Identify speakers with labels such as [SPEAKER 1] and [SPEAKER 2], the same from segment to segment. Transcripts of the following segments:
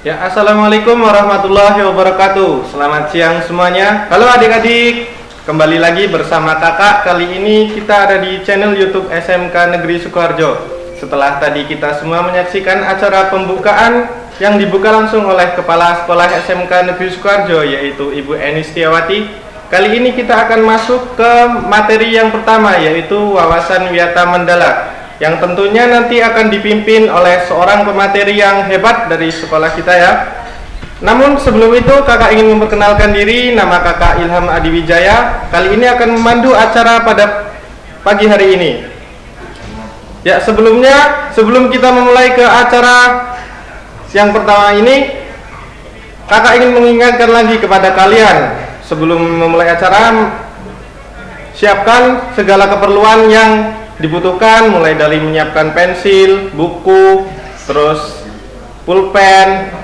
[SPEAKER 1] Ya, assalamualaikum warahmatullahi wabarakatuh. Selamat siang semuanya. Halo adik-adik, kembali lagi bersama kakak. Kali ini kita ada di channel YouTube SMK Negeri Sukoharjo. Setelah tadi kita semua menyaksikan acara pembukaan yang dibuka langsung oleh Kepala Sekolah SMK Negeri Sukoharjo, yaitu Ibu Eni Setiawati. Kali ini kita akan masuk ke materi yang pertama, yaitu wawasan wiyata Mandala, yang tentunya nanti akan dipimpin oleh seorang pemateri yang hebat dari sekolah kita ya. Namun sebelum itu kakak ingin memperkenalkan diri. Nama kakak Ilham Adiwijaya. Kali ini akan memandu acara pada pagi hari ini. Ya, sebelum kita memulai ke acara yang pertama ini, kakak ingin mengingatkan lagi kepada kalian, sebelum memulai acara, siapkan segala keperluan yang dibutuhkan, mulai dari menyiapkan pensil, buku, terus pulpen,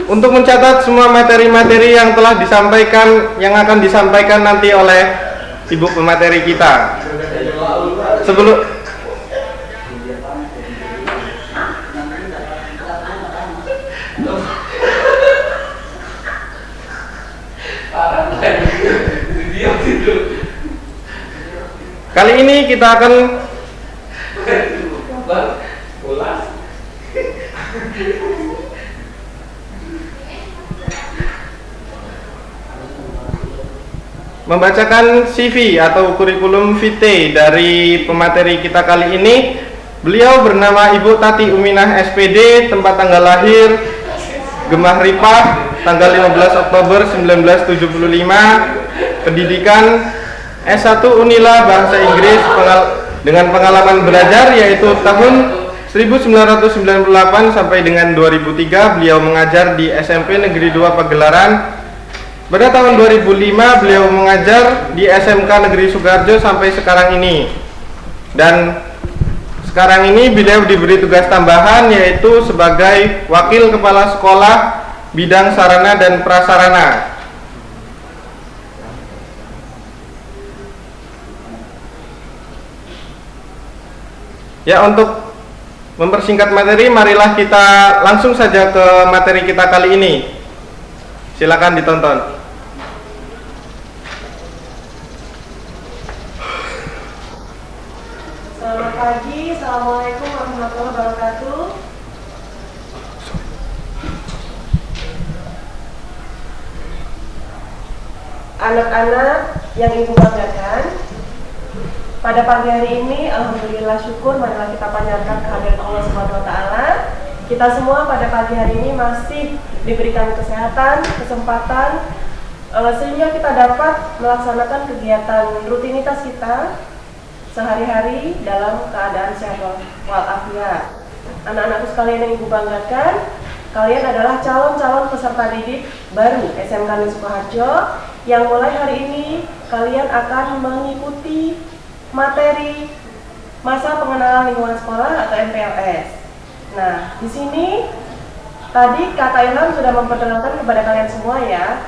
[SPEAKER 1] untuk mencatat semua materi-materi yang telah disampaikan, yang akan disampaikan nanti oleh ibu pemateri kita. Kali ini kita akan membacakan CV atau kurikulum vitae dari pemateri kita kali ini. Beliau bernama Ibu Tati Uminah SPD, tempat tanggal lahir Gemah Ripah, tanggal 15 Oktober 1975, pendidikan S1 Unila Bahasa Inggris dengan pengalaman belajar yaitu tahun 1998 sampai dengan 2003 beliau mengajar di SMP Negeri 2 Pagelaran. Pada tahun 2005 beliau mengajar di SMK Negeri Sukoharjo sampai sekarang ini. Dan sekarang ini beliau diberi tugas tambahan yaitu sebagai Wakil Kepala Sekolah Bidang Sarana dan Prasarana. Ya, untuk mempersingkat materi, marilah kita langsung saja ke materi kita kali ini. Silakan ditonton.
[SPEAKER 2] Selamat pagi, assalamualaikum warahmatullahi wabarakatuh. Anak-anak yang ibu banggakan, pada pagi hari ini, alhamdulillah syukur, marilah kita panjatkan kehadiran Allah Subhanahu wa Ta'ala. Kita semua pada pagi hari ini masih diberikan kesehatan, kesempatan, sehingga kita dapat melaksanakan kegiatan rutinitas kita sehari-hari dalam keadaan sehat walafiat. Anak-anakku sekalian yang ibu banggakan, kalian adalah calon-calon peserta didik baru SMK Negeri Sukoharjo, yang mulai hari ini kalian akan mengikuti materi masa pengenalan lingkungan sekolah atau MPLS. Nah, di sini tadi Kakak Ilham sudah memperkenalkan kepada kalian semua ya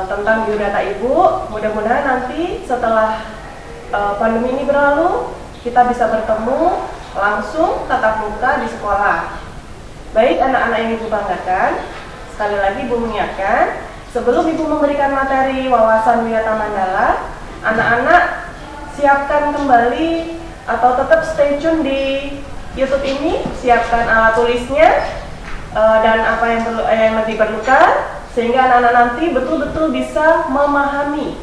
[SPEAKER 2] tentang biodata ibu. Mudah-mudahan nanti setelah pandemi ini berlalu, kita bisa bertemu langsung tatap muka di sekolah. Baik anak-anak yang ibu banggakan, sekali lagi ibu mengingatkan, sebelum ibu memberikan materi wawasan wiyata Mandala, anak-anak siapkan kembali atau tetap stay tune di YouTube ini, siapkan alat tulisnya dan apa yang diperlukan, sehingga anak-anak nanti betul-betul bisa memahami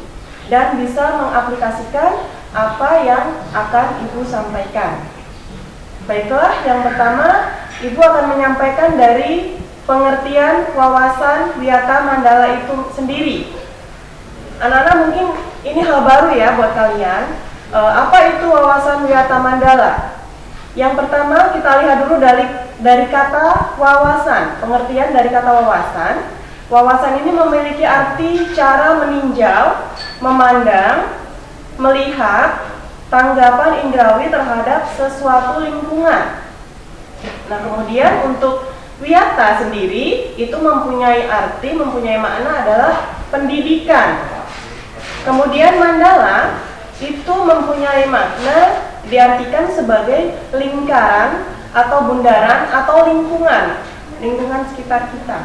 [SPEAKER 2] dan bisa mengaplikasikan apa yang akan ibu sampaikan. Baiklah, yang pertama ibu akan menyampaikan dari pengertian wawasan wiyata Mandala itu sendiri. Anak-anak mungkin ini hal baru ya buat kalian. Apa itu wawasan wiyata Mandala? Yang pertama kita lihat dulu dari kata wawasan. Pengertian dari kata wawasan. Wawasan ini memiliki arti cara meninjau, memandang, melihat, tanggapan indrawi terhadap sesuatu lingkungan. Nah, kemudian untuk wiyata sendiri itu mempunyai arti, mempunyai makna adalah pendidikan. Kemudian Mandala itu mempunyai makna diartikan sebagai lingkaran atau bundaran atau lingkungan sekitar kita.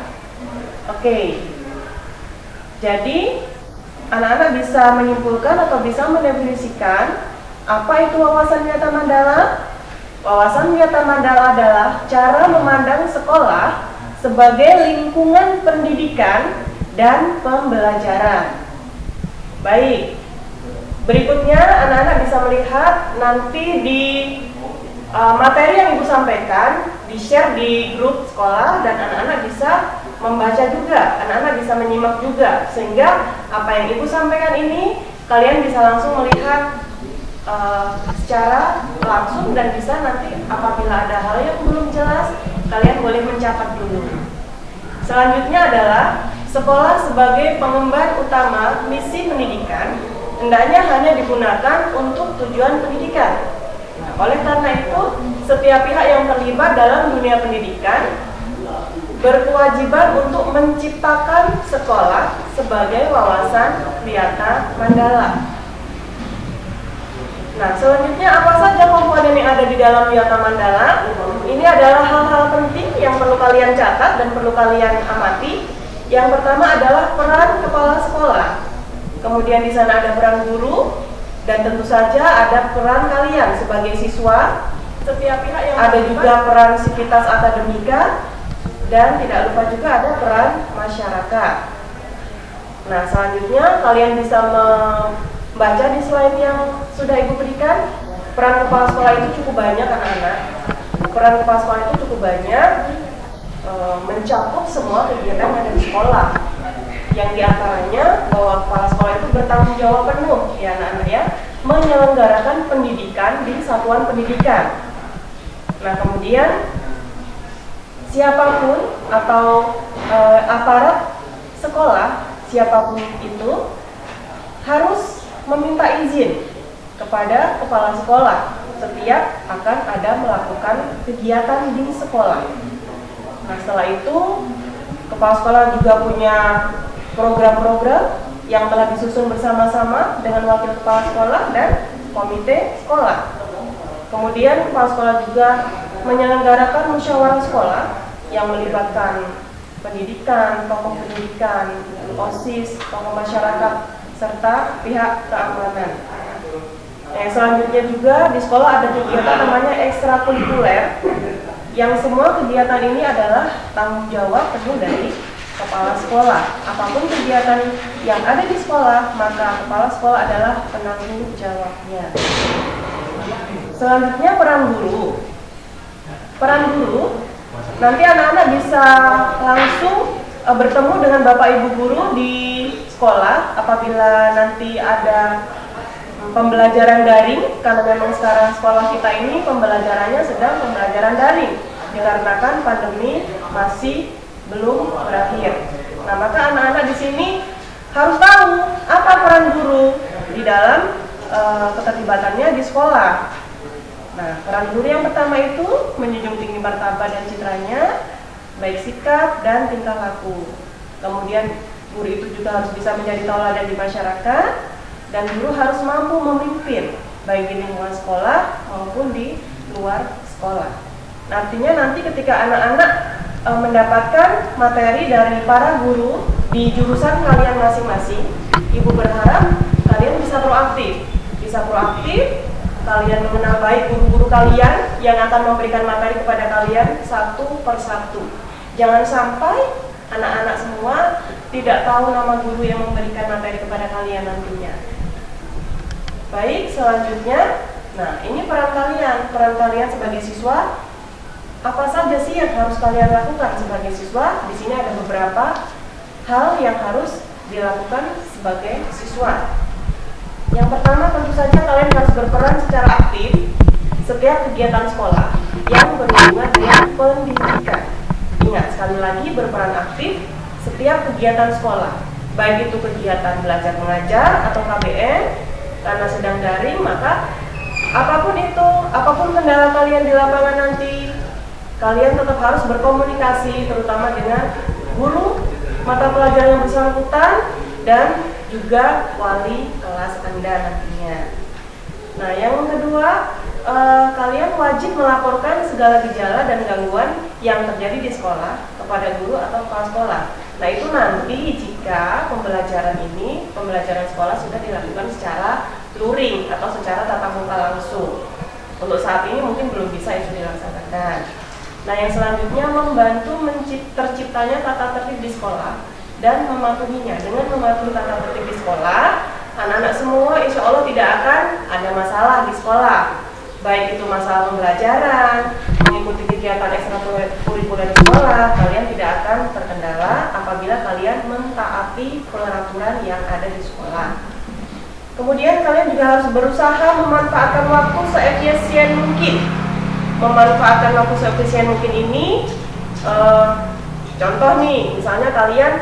[SPEAKER 2] Oke. Jadi anak-anak bisa menyimpulkan atau bisa mendefinisikan apa itu wawasan Wiyata Mandala. Wawasan Wiyata Mandala adalah cara memandang sekolah sebagai lingkungan pendidikan dan pembelajaran. Baik, berikutnya anak-anak bisa melihat nanti di materi yang Ibu sampaikan, di-share di grup sekolah dan anak-anak bisa membaca juga, anak-anak bisa menyimak juga, sehingga apa yang Ibu sampaikan ini kalian bisa langsung melihat secara langsung dan bisa nanti apabila ada hal yang belum jelas, kalian boleh mencatat dulu. Selanjutnya adalah sekolah sebagai pengemban utama misi pendidikan hendaknya hanya digunakan untuk tujuan pendidikan. Nah, oleh karena itu, setiap pihak yang terlibat dalam dunia pendidikan berkewajiban untuk menciptakan sekolah sebagai wawasan Wiyata Mandala. Nah, selanjutnya apa saja komponen yang ada di dalam Wiyata Mandala? Ini adalah hal-hal penting yang perlu kalian catat dan perlu kalian amati. Yang pertama adalah peran kepala sekolah. Kemudian di sana ada peran guru dan tentu saja ada peran kalian sebagai siswa. Setiap pihak yang ada juga peran sivitas akademika dan tidak lupa juga ada peran masyarakat. Nah, selanjutnya kalian bisa baca di slide yang sudah Ibu berikan. Peran kepala sekolah itu cukup banyak anak-anak. Peran kepala sekolah itu cukup banyak, mencakup semua kegiatan yang ada di sekolah. Yang diantaranya bahwa kepala sekolah itu bertanggung jawab penuh ya anak-anak ya, menyelenggarakan pendidikan di satuan pendidikan. Nah, kemudian siapapun atau aparat sekolah, siapapun itu harus meminta izin kepada kepala sekolah setiap akan ada melakukan kegiatan di sekolah. Nah, setelah itu kepala sekolah juga punya program-program yang telah disusun bersama-sama dengan wakil kepala sekolah dan komite sekolah. Kemudian kepala sekolah juga menyelenggarakan musyawarah sekolah yang melibatkan pendidikan, tokoh pendidikan, OSIS, tokoh masyarakat, serta pihak keamanan. Yang selanjutnya juga di sekolah ada kegiatan namanya ekstrakurikuler, yang semua kegiatan ini adalah tanggung jawab penuh dari kepala sekolah. Apapun kegiatan yang ada di sekolah, maka kepala sekolah adalah penanggung jawabnya. Selanjutnya peran guru. Peran guru, nanti anak-anak bisa langsung bertemu dengan Bapak Ibu guru di sekolah apabila nanti ada pembelajaran daring, karena memang sekarang sekolah kita ini pembelajarannya sedang pembelajaran daring dikarenakan pandemi masih belum berakhir. Nah, maka anak-anak di sini harus tahu apa peran guru di dalam keterlibatannya di sekolah. Nah, peran guru yang pertama itu menjunjung tinggi martabat dan citranya, baik sikap dan tingkah laku. Kemudian guru itu juga harus bisa menjadi tauladan di masyarakat, dan guru harus mampu memimpin baik di lingkungan sekolah maupun di luar sekolah. Nah, artinya nanti ketika anak-anak mendapatkan materi dari para guru di jurusan kalian masing-masing, Ibu berharap kalian bisa proaktif. Kalian mengenal baik guru-guru kalian yang akan memberikan materi kepada kalian satu persatu. Jangan sampai anak-anak semua tidak tahu nama guru yang memberikan materi kepada kalian nantinya. Baik, selanjutnya, nah ini peran kalian sebagai siswa. Apa saja sih yang harus kalian lakukan sebagai siswa? Di sini ada beberapa hal yang harus dilakukan sebagai siswa. Yang pertama, tentu saja kalian harus berperan secara aktif setiap kegiatan sekolah yang berhubungan dengan pendidikan. Ingat, sekali lagi berperan aktif setiap kegiatan sekolah, baik itu kegiatan belajar mengajar atau KBM, karena sedang daring, maka apapun itu, apapun kendala kalian di lapangan nanti, kalian tetap harus berkomunikasi, terutama dengan guru mata pelajaran yang bersangkutan dan juga wali kelas Anda nantinya. Nah, yang kedua, kalian wajib melaporkan segala gejala dan gangguan yang terjadi di sekolah kepada guru atau kepala sekolah. Nah, itu nanti jika pembelajaran sekolah sudah dilakukan secara luring atau secara tatap muka langsung. Untuk saat ini mungkin belum bisa itu dilaksanakan. Nah, yang selanjutnya membantu terciptanya tata tertib di sekolah dan mematuhinya. Dengan mematuhi tata tertib di sekolah, anak-anak semua insya Allah tidak akan ada masalah di sekolah. Baik itu masalah pembelajaran, mengikuti kegiatan ekstrakurikuler di sekolah, kalian tidak akan terkendala apabila kalian mentaati peraturan yang ada di sekolah. Kemudian kalian juga harus berusaha memanfaatkan waktu seefisien mungkin. Memanfaatkan waktu seefisien mungkin ini, contoh nih, misalnya kalian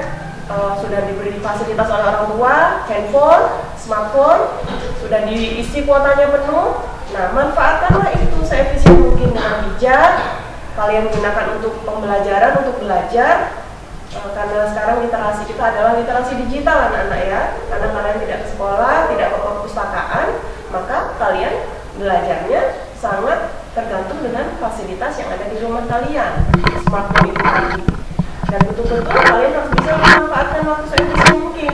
[SPEAKER 2] sudah diberi fasilitas oleh orang tua, handphone, smartphone, sudah diisi kuotanya penuh. Nah, manfaatkanlah itu seefisien mungkin dengan bijak. Kalian gunakan untuk pembelajaran, untuk belajar. Karena sekarang literasi kita adalah literasi digital anak-anak ya. Karena kalian tidak ke sekolah, tidak ke perpustakaan, maka kalian belajarnya sangat tergantung dengan fasilitas yang ada di rumah kalian, smartphone itu tadi. Dan betul-betul kalian harus bisa memanfaatkan waktu seefisien mungkin.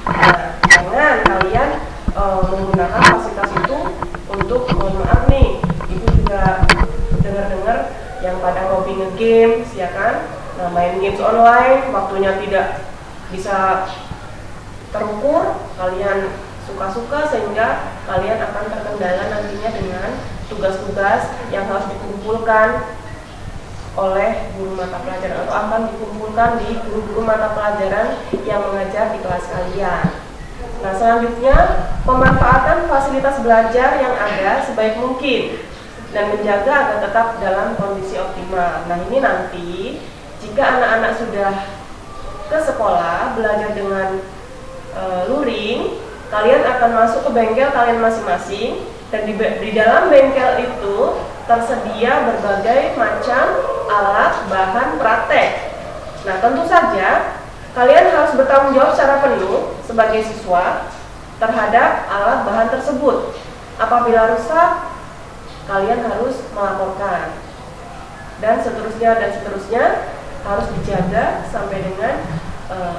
[SPEAKER 2] Nah, jangan kalian menggunakan fasilitas itu untuk, mohon maaf nih, ibu juga dengar-dengar yang pada hobi nge-games, ya kan? Nah, main games online, waktunya tidak bisa terukur, kalian suka-suka sehingga kalian akan terkendala nantinya dengan tugas-tugas yang harus dikumpulkan oleh guru mata pelajaran atau akan dikumpulkan di guru-guru mata pelajaran yang mengajar di kelas kalian. Nah, selanjutnya pemanfaatan fasilitas belajar yang ada sebaik mungkin dan menjaga agar tetap dalam kondisi optimal. Nah, ini nanti jika anak-anak sudah ke sekolah belajar dengan luring, kalian akan masuk ke bengkel kalian masing-masing dan di dalam bengkel itu tersedia berbagai macam alat bahan praktek. Nah, tentu saja kalian harus bertanggung jawab secara penuh sebagai siswa terhadap alat bahan tersebut. Apabila rusak, kalian harus melaporkan. Dan seterusnya harus dijaga sampai dengan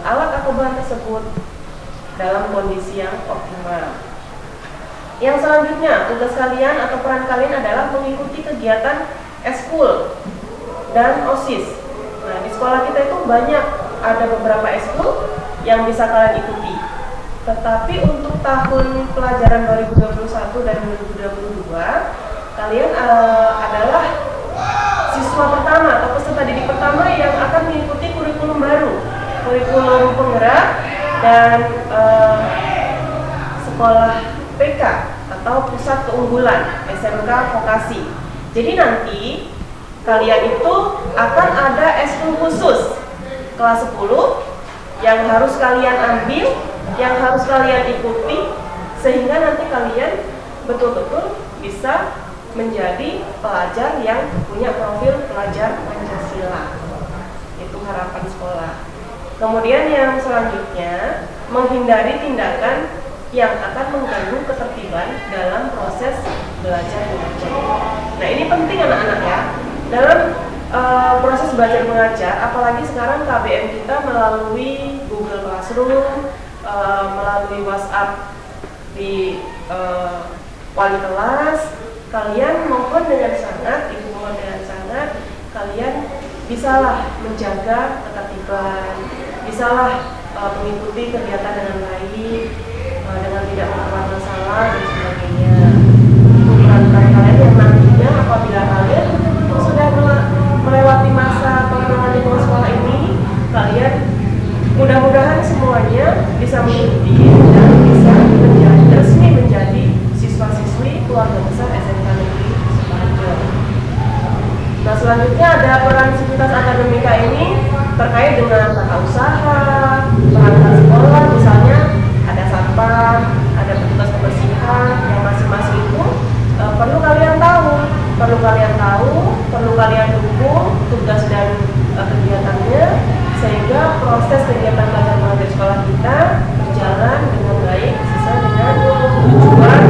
[SPEAKER 2] alat atau bahan tersebut dalam kondisi yang optimal. Yang selanjutnya, tugas kalian atau peran kalian adalah mengikuti kegiatan eskul dan OSIS. Nah, di sekolah kita itu ada beberapa eskul yang bisa kalian ikuti. Tetapi untuk tahun pelajaran 2021 dan 2022, kalian adalah siswa pertama atau peserta didik pertama yang akan mengikuti kurikulum baru, kurikulum penggerak dan sekolah PK atau pusat keunggulan SMK vokasi. Jadi nanti kalian itu akan ada eskul khusus kelas 10 yang harus kalian ambil, yang harus kalian ikuti, sehingga nanti kalian betul-betul bisa menjadi pelajar yang punya profil pelajar Pancasila. Itu harapan sekolah. Kemudian yang selanjutnya, menghindari tindakan yang akan mengganggu ketertiban dalam proses belajar mengajar. Nah, ini penting anak-anak ya. Dalam proses belajar mengajar, apalagi sekarang KBM kita melalui Google Classroom, melalui WhatsApp di wali kelas, kalian mohon dengan sangat, ibu mohon dengan sangat, kalian bisalah menjaga ketertiban, bisalah mengikuti kegiatan dengan baik, dengan tidak membuat masalah dan sebagainya. Itu peran-peran kalian yang nantinya apabila kalian sudah melewati masa pengenalan di sekolah ini, kalian mudah-mudahan semuanya bisa mengikuti dan bisa resmi menjadi siswa-siswi keluarga besar SMK Negeri Sukoharjo. Nah, selanjutnya ada peran sivitas akademika ini terkait dengan tata usaha, perangkat sekolah, misalnya ada satpam, ada petugas kebersihan, yang masing-masing itu perlu kalian tahu, perlu kalian dukung tugas dan kegiatannya, sehingga proses kegiatan belajar mengajar sekolah kita berjalan dengan baik sesuai dengan tujuan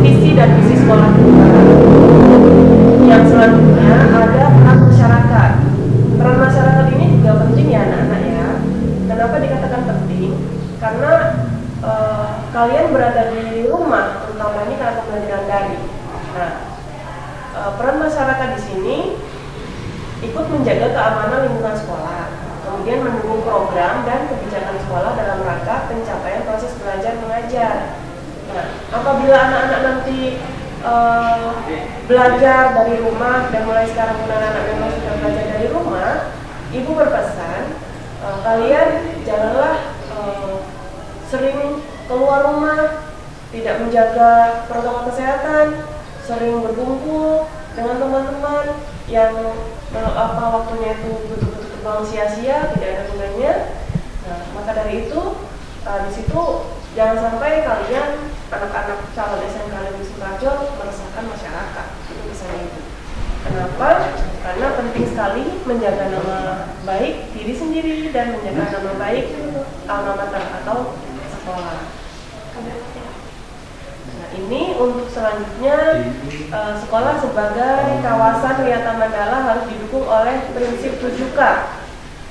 [SPEAKER 2] visi mata pembelajaran daring. Nah, peran masyarakat di sini ikut menjaga keamanan lingkungan sekolah, kemudian mendukung program dan kebijakan sekolah dalam rangka pencapaian proses belajar mengajar. Nah, apabila anak-anak nanti belajar dari rumah dan mulai sekarang anak-anak memang sudah belajar dari rumah, ibu berpesan kalian janganlah sering keluar rumah, tidak menjaga protokol kesehatan, sering berkumpul dengan teman-teman yang waktunya itu betul-betul terbuang sia-sia, tidak ada gunanya. Nah, maka dari itu di situ jangan sampai kalian anak-anak calon SMK Negeri Sukoharjo meresahkan masyarakat. Itu pesan ibu. Kenapa? Karena penting sekali menjaga nama baik diri sendiri dan menjaga nama baik alma mater atau sekolah. Nah, ini untuk selanjutnya sekolah sebagai kawasan wisata mandala harus didukung oleh prinsip 7K.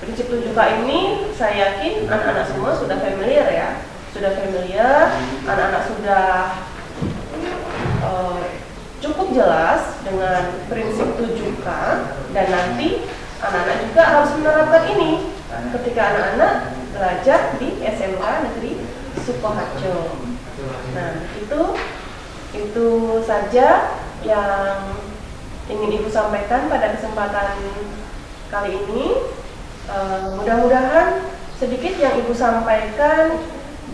[SPEAKER 2] Prinsip 7K ini saya yakin anak-anak semua sudah familiar ya. Sudah familiar, anak-anak sudah cukup jelas dengan prinsip 7K, dan nanti anak-anak juga harus menerapkan ini ketika anak-anak belajar di SMK Negeri Sukoharjo. Nah, itu saja yang ingin ibu sampaikan pada kesempatan kali ini. Mudah-mudahan sedikit yang ibu sampaikan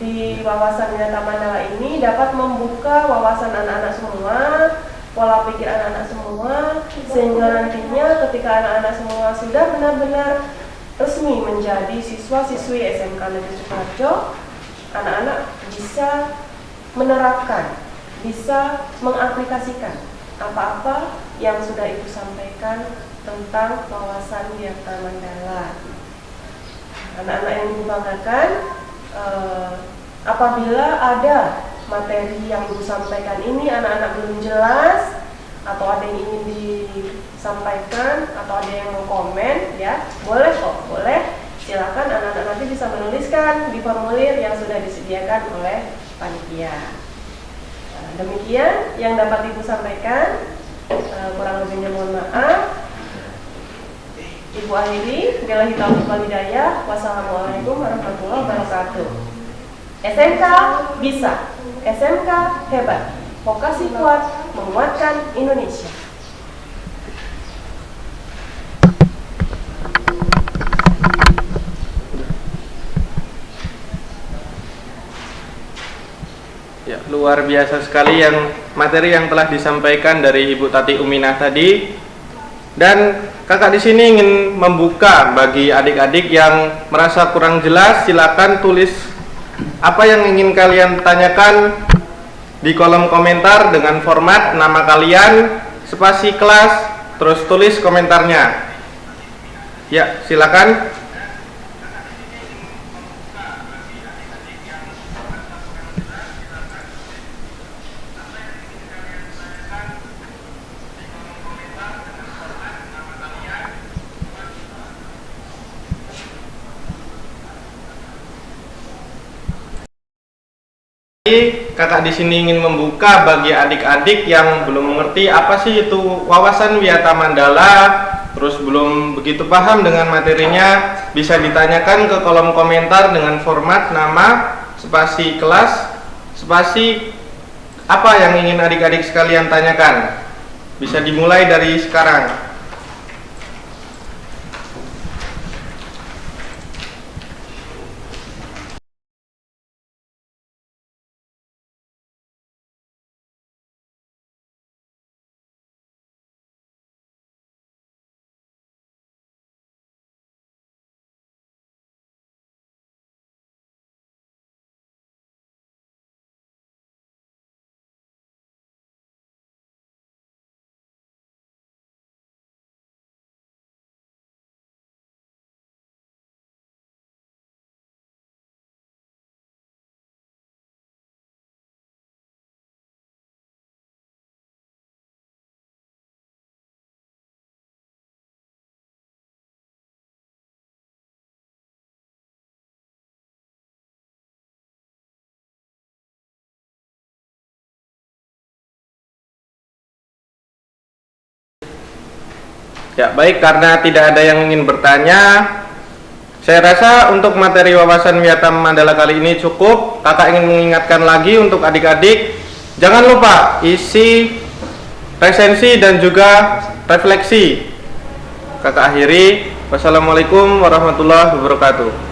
[SPEAKER 2] di wawasan wisata mandala ini dapat membuka wawasan anak-anak semua, pola pikir anak-anak semua, sehingga nantinya ketika anak-anak semua sudah benar-benar resmi menjadi siswa-siswi SMK Negeri Sukoharjo, anak-anak bisa menerapkan, bisa mengaplikasikan apa-apa yang sudah ibu sampaikan tentang wawasan wisata mandala. Anak-anak yang ibu banggakan, apabila ada materi yang ibu sampaikan ini anak-anak belum jelas atau ada yang ingin disampaikan atau ada yang mau komen, ya boleh kok, boleh. Silakan anak-anak nanti bisa menuliskan di formulir yang sudah disediakan oleh panitia. Demikian yang dapat ibu sampaikan. Kurang lebihnya mohon maaf. Ibu akhiri, billahi taufiq wal hidayah. Wassalamualaikum warahmatullahi wabarakatuh. SMK bisa, SMK hebat, vokasi kuat menguatkan Indonesia.
[SPEAKER 1] Ya, luar biasa sekali yang materi yang telah disampaikan dari Ibu Tati Uminah tadi. Dan kakak di sini ingin membuka bagi adik-adik yang merasa kurang jelas, silakan tulis apa yang ingin kalian tanyakan di kolom komentar dengan format nama kalian, spasi kelas, terus tulis komentarnya. Ya, silakan. Kakak di sini ingin membuka bagi adik-adik yang belum mengerti apa sih itu wawasan wisata mandala, terus belum begitu paham dengan materinya, bisa ditanyakan ke kolom komentar dengan format nama, spasi kelas, spasi apa yang ingin adik-adik sekalian tanyakan. Bisa dimulai dari sekarang. Ya, baik, karena tidak ada yang ingin bertanya, saya rasa untuk materi wawasan Wiyata Mandala kali ini cukup. Kakak ingin mengingatkan lagi untuk adik-adik, jangan lupa isi resensi dan juga refleksi. Kakak akhiri, wassalamualaikum warahmatullahi wabarakatuh.